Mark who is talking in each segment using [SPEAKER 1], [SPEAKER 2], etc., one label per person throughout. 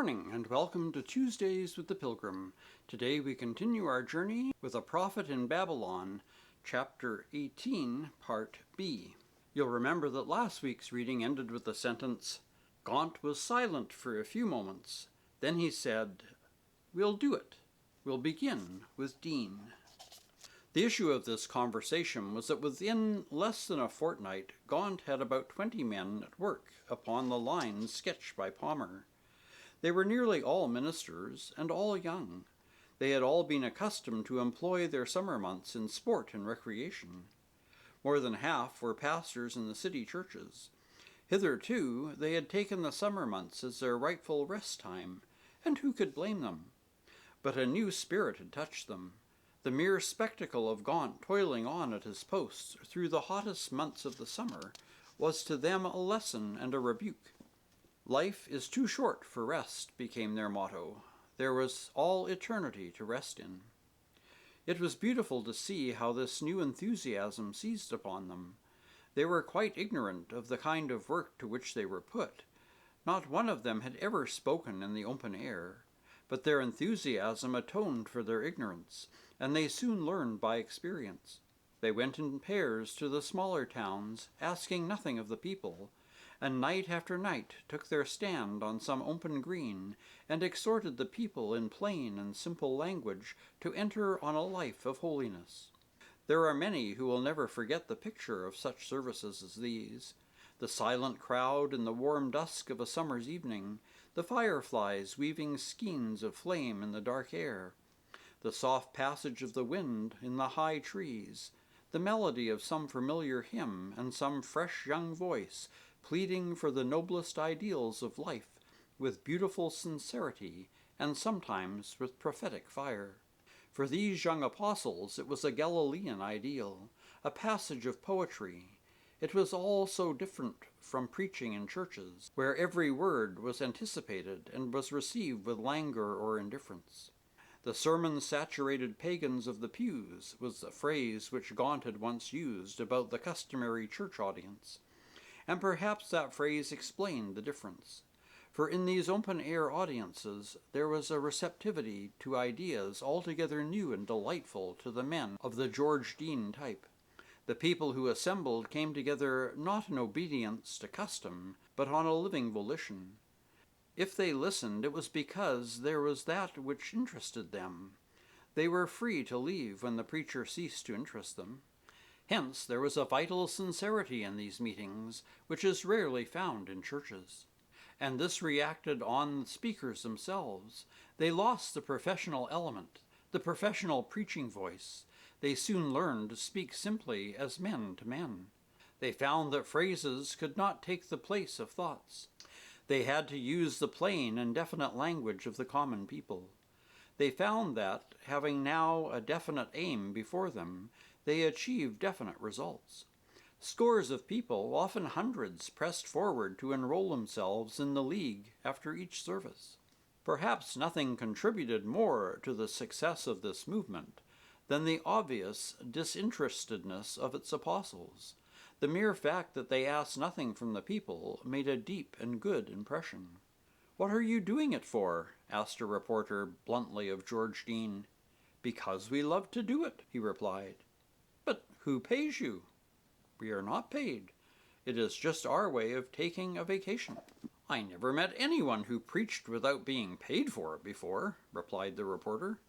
[SPEAKER 1] morning and welcome to Tuesdays with the Pilgrim. Today we continue our journey with A Prophet in Babylon, Chapter 18, Part B. You'll remember that last week's reading ended with the sentence, Gaunt was silent for a few moments. Then he said, "We'll do it. We'll begin with Dean." The issue of this conversation was that within less than a fortnight, Gaunt had about 20 men at work upon the lines sketched by Palmer. They were nearly all ministers, and all young. They had all been accustomed to employ their summer months in sport and recreation. More than half were pastors in the city churches. Hitherto, they had taken the summer months as their rightful rest time, and who could blame them? But a new spirit had touched them. The mere spectacle of Gaunt toiling on at his post through the hottest months of the summer was to them a lesson and a rebuke. Life is too short for rest, became their motto. There was all eternity to rest in. It was beautiful to see how this new enthusiasm seized upon them. They were quite ignorant of the kind of work to which they were put. Not one of them had ever spoken in the open air, but their enthusiasm atoned for their ignorance, and they soon learned by experience. They went in pairs to the smaller towns, asking nothing of the people, and night after night took their stand on some open green, and exhorted the people in plain and simple language to enter on a life of holiness. There are many who will never forget the picture of such services as these. The silent crowd in the warm dusk of a summer's evening, the fireflies weaving skeins of flame in the dark air, the soft passage of the wind in the high trees, the melody of some familiar hymn and some fresh young voice pleading for the noblest ideals of life with beautiful sincerity and sometimes with prophetic fire. For these young apostles it was a Galilean ideal, a passage of poetry. It was all so different from preaching in churches, where every word was anticipated and was received with languor or indifference. The sermon-saturated pagans of the pews was the phrase which Gaunt had once used about the customary church audience. And perhaps that phrase explained the difference. For in these open-air audiences there was a receptivity to ideas altogether new and delightful to the men of the George Dean type. The people who assembled came together not in obedience to custom, but on a living volition. If they listened, it was because there was that which interested them. They were free to leave when the preacher ceased to interest them. Hence, there was a vital sincerity in these meetings, which is rarely found in churches. And this reacted on the speakers themselves. They lost the professional element, the professional preaching voice. They soon learned to speak simply as men to men. They found that phrases could not take the place of thoughts. They had to use the plain and definite language of the common people. They found that, having now a definite aim before them, they achieved definite results. Scores of people, often hundreds, pressed forward to enroll themselves in the League after each service. Perhaps nothing contributed more to the success of this movement than the obvious disinterestedness of its apostles. The mere fact that they asked nothing from the people made a deep and good impression. "What are you doing it for?" asked a reporter bluntly of George Dean. "Because we love to do it," he replied. "But who pays you?" "We are not paid. It is just our way of taking a vacation." "I never met anyone who preached without being paid for it before," replied the reporter.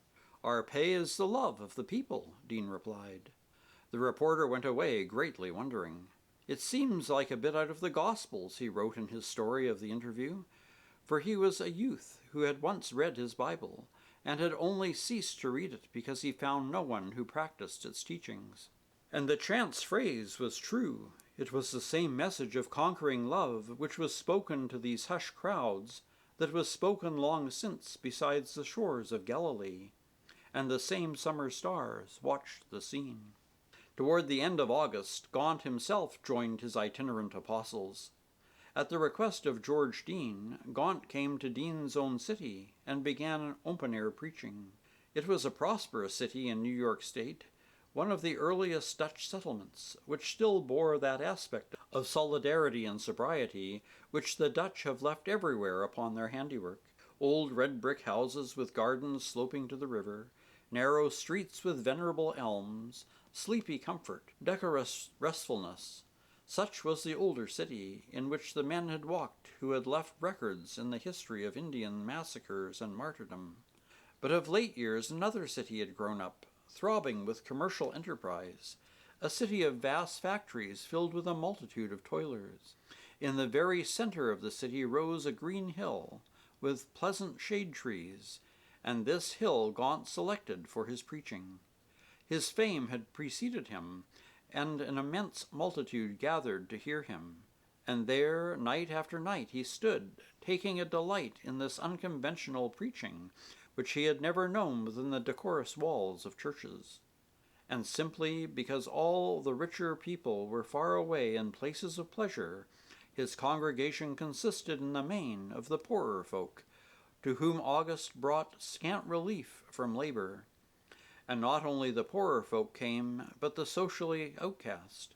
[SPEAKER 1] "Our pay is the love of the people," Dean replied. The reporter went away greatly wondering. "It seems like a bit out of the Gospels," he wrote in his story of the interview, for he was a youth who had once read his Bible, and had only ceased to read it because he found no one who practiced its teachings. And the chance phrase was true. It was the same message of conquering love which was spoken to these hushed crowds that was spoken long since beside the shores of Galilee, and the same summer stars watched the scene. Toward the end of August, Gaunt himself joined his itinerant apostles. At the request of George Dean, Gaunt came to Dean's own city and began open-air preaching. It was a prosperous city in New York State, one of the earliest Dutch settlements, which still bore that aspect of solidarity and sobriety which the Dutch have left everywhere upon their handiwork. Old red brick houses with gardens sloping to the river, narrow streets with venerable elms, sleepy comfort, decorous restfulness. Such was the older city in which the men had walked who had left records in the history of Indian massacres and martyrdom. But of late years another city had grown up, throbbing with commercial enterprise, a city of vast factories filled with a multitude of toilers. In the very center of the city rose a green hill, with pleasant shade trees, and this hill Gaunt selected for his preaching. His fame had preceded him, and an immense multitude gathered to hear him. And there, night after night, he stood, taking a delight in this unconventional preaching, which he had never known within the decorous walls of churches. And simply because all the richer people were far away in places of pleasure, his congregation consisted in the main of the poorer folk, to whom August brought scant relief from labor. And not only the poorer folk came, but the socially outcast.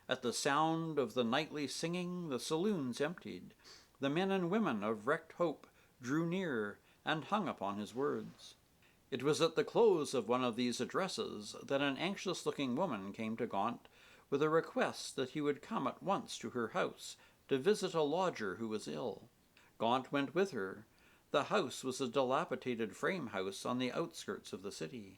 [SPEAKER 1] At the sound of the nightly singing, the saloons emptied. The men and women of wrecked hope drew near and hung upon his words. It was at the close of one of these addresses that an anxious-looking woman came to Gaunt with a request that he would come at once to her house to visit a lodger who was ill. Gaunt went with her. The house was a dilapidated frame house on the outskirts of the city,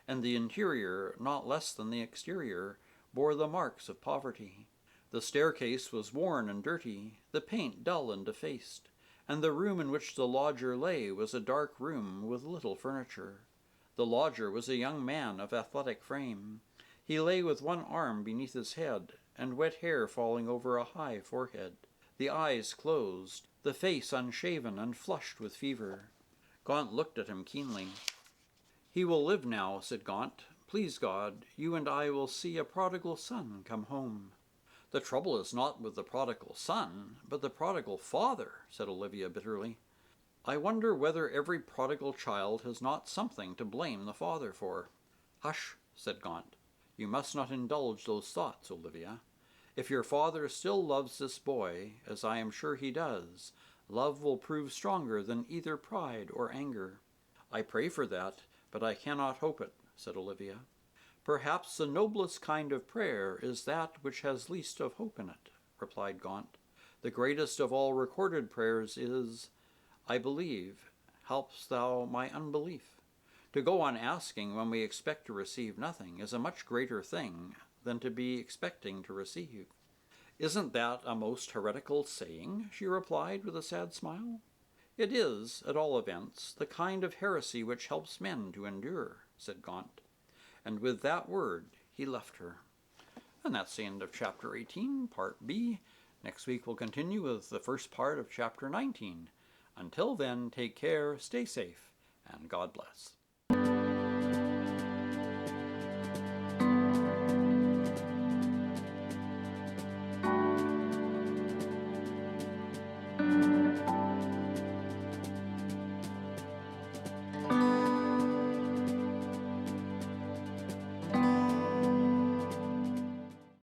[SPEAKER 1] and the interior, not less than the exterior, bore the marks of poverty. The staircase was worn and dirty, the paint dull and defaced, and the room in which the lodger lay was a dark room with little furniture. The lodger was a young man of athletic frame. He lay with one arm beneath his head, and wet hair falling over a high forehead, the eyes closed, the face unshaven and flushed with fever. Gaunt looked at him keenly. "He will live now," said Gaunt. "Please God, you and I will see a prodigal son come home." "The trouble is not with the prodigal son, but the prodigal father," said Olivia bitterly. "I wonder whether every prodigal child has not something to blame the father for." "Hush," said Gaunt. "You must not indulge those thoughts, Olivia. If your father still loves this boy, as I am sure he does, love will prove stronger than either pride or anger." "I pray for that, but I cannot hope it," said Olivia. "Perhaps the noblest kind of prayer is that which has least of hope in it," replied Gaunt. "The greatest of all recorded prayers is, 'I believe, helpst thou my unbelief.' To go on asking when we expect to receive nothing is a much greater thing than to be expecting to receive." "Isn't that a most heretical saying?" she replied with a sad smile. "It is, at all events, the kind of heresy which helps men to endure," said Gaunt. And with that word he left her. And that's the end of chapter 18, part B. Next week we'll continue with the first part of chapter 19. Until then, take care, stay safe, and God bless.